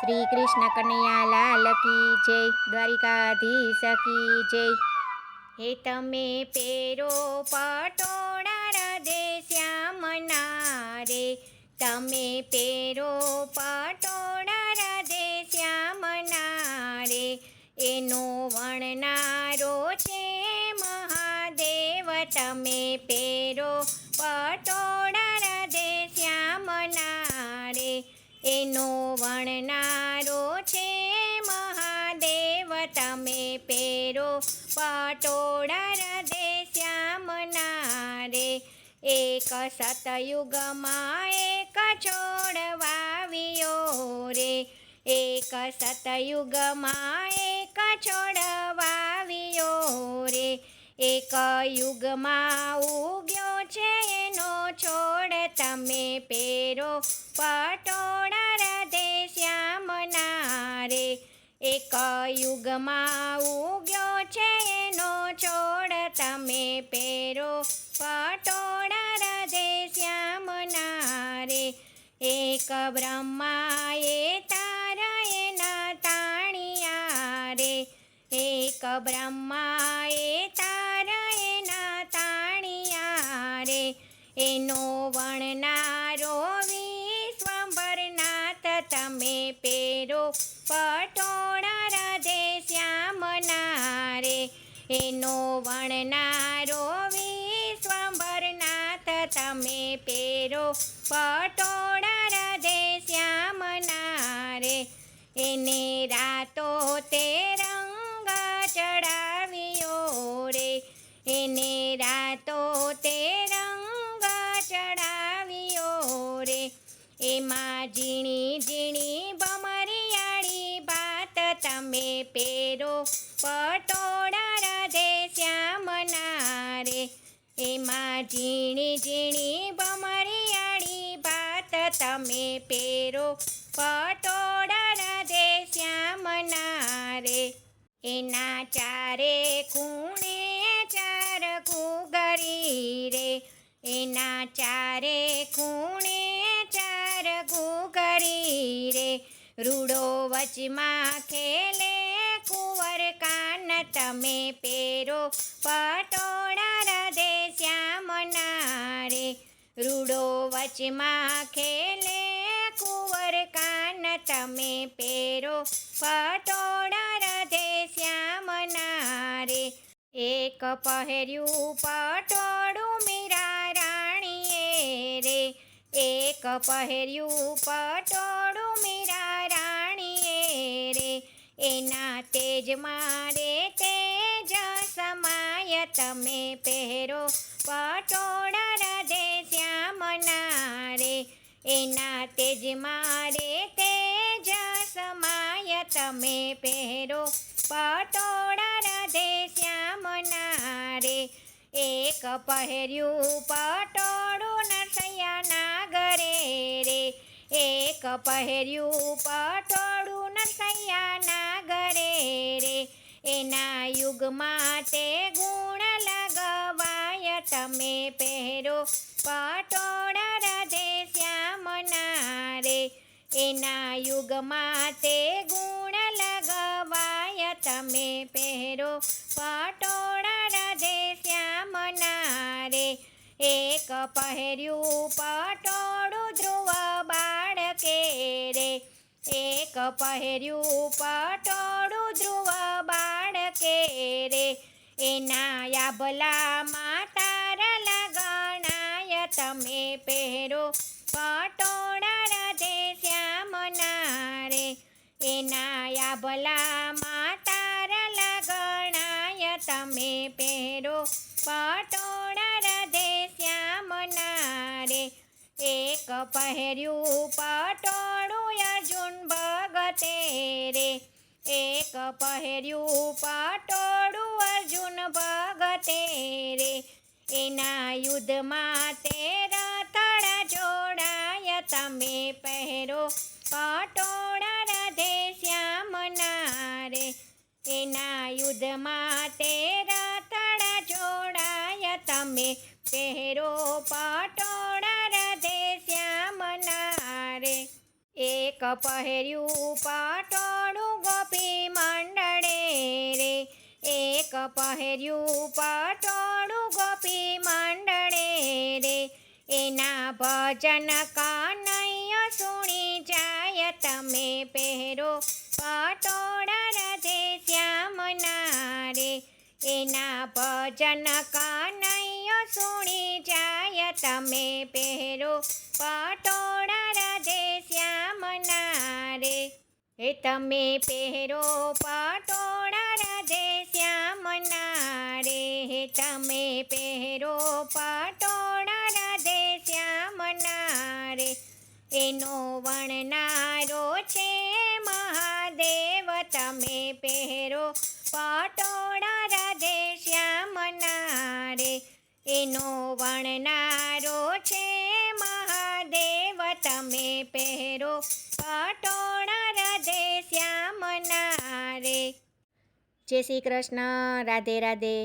શ્રી કૃષ્ણ કનૈયા લાલ કી જય, દ્વારિકાધીશ કી જય. હે તમે પેરો પટોળા રાધે શ્યામના રે, તમે પેરો પટોળા રાધે શ્યામના રે, એનો વણનારો છે મહાદેવ. તમે પેરો પટોળા રાધે શ્યામના રે, એનો વણનારો છે મહાદેવ. તમે પેરો પટોળા રાધે શ્યામના રે, એક સતયુગમાં એક છોડ વાવ્યો રે, એક સતયુગમાં એક છોડ વાવ્યો રે, એક યુગમાં ઉગ્યો છે એનો છોડ. તમે પેરો પટોળા રાધે શ્યામના રે, એક યુગમાં ઉગ્યો છે એનો છોડ. તમે પેરો પટોળા રાધે શ્યામના રે, એક બ્રહ્માએ તાર એના તાણિયા રે, એક બ્રહ્માએ તાર એના તાણિયા રે, એનો વણનારો વિશ્વંભરનાથ. તમે પેરો પટોળા રાધે શ્યામના રે, એનો વણનારો વિશ્વંભરનાથ. તમે પેરો પટોળા રાધે શ્યામના રે, એને રાતો તે રંગ ચડાવ્યો રે, એને રાતો તે રંગ ચડાવ્યો રે, એમાં ઝીણી ઝીણી ભમરિયાળી ભાત. તમે પેરો પટોળા રાધે શ્યામના રે, એમાં ઝીણી ઝીણી ભમરિયાળી ભાત. તમે પેરો પટોળા રાધે શ્યામના રે, એના ચારે ખૂણે ચાર ઘૂઘરી રે, એના ચારે ખૂણે ચાર ઘૂઘરી રે, રૂડો વચમાં ખેલે કુંવર કાન. તમે પેરો પટોળા રાધે શ્યામના રે, રૂડો વચમાં ખેલે કુંવર કાન. તમે પેરો પટોળા રાધે શ્યામના રે, એક પહેર્યું પટોળું મીરા રાણીએ રે, એક પહેર્યું પટોળું મીરા રાણીએ રે, એના તેજમાં રે તેજ સમાય. તમે પહેરો પટોળા રાધે શ્યામના રે, એના તેજમાં રે તેજ સમાય. તમે પહેરો પટોળા રાધે શ્યામના રે, એક પહેર્યું પટોળું નરસૈયાના ઘરે રે, એક પહેર્યું પટોળું નરસૈયાના ઘરે રે, એના યુગમાં તે ગુણ લગવાય. તમે પહેરો પટોળા રાધે શ્યામના રે, એના યુગમાં તે ગુણ લગવાય. તમે પહેરો પટોળા રાધે શ્યામના રે, એક પહેર્યું પટોળું ધ્રુવ બાળકે રે, એક પહેર્યું પટોળું ધ્રુવ બાળકે રે, એના યાભલામાં તાર લગણાય. તમે પહેરો પટોળા રાધે શ્યામના રે, એના યાભલામાં તાર લગણાય. તમે પહેરો પટોળા રાધે શ્યામના રે, એક પહેર્યું પટોળું અર્જુન ભગતે રે, એક પહેર્યું પટોળું અર્જુન ભગતે રે, એના યુદ્ધમાં તે રથડા જોડાય. તમે પહેરો પટોળા રાધે શ્યામના રે, એના યુદ્ધમાં તે રથડા જોડાય. તમે પહેરો પટોળા રાધે શ્યામના રે, એક પહેર્યું પટોળું ગોપી મંડળે રે, એક પહેર્યું પટોળું ગોપી મંડળે રે, એના ભજન કનૈયો સુણી જાય. તમે પહેરો પટોળા રાધે શ્યામના રે, એના ભજન કનૈયો સુણી જાય. તમે પહેરો પટોળા રાધે શ્યામના રે, એ તમે પહેરો પટોળા રાધે શ્યામના રે, હે તમે પહેરો પટોળા રાધે શ્યામના રે, એનો વણનારો છે મહાદેવ. તમે પહેરો પટોળા રાધે શ્યામના રે, એનો વણનારો છે મહાદેવ. તમે પહેરો પટોળા રાધે શ્યામના રે. જય શ્રી કૃષ્ણ. રાધે રાધે.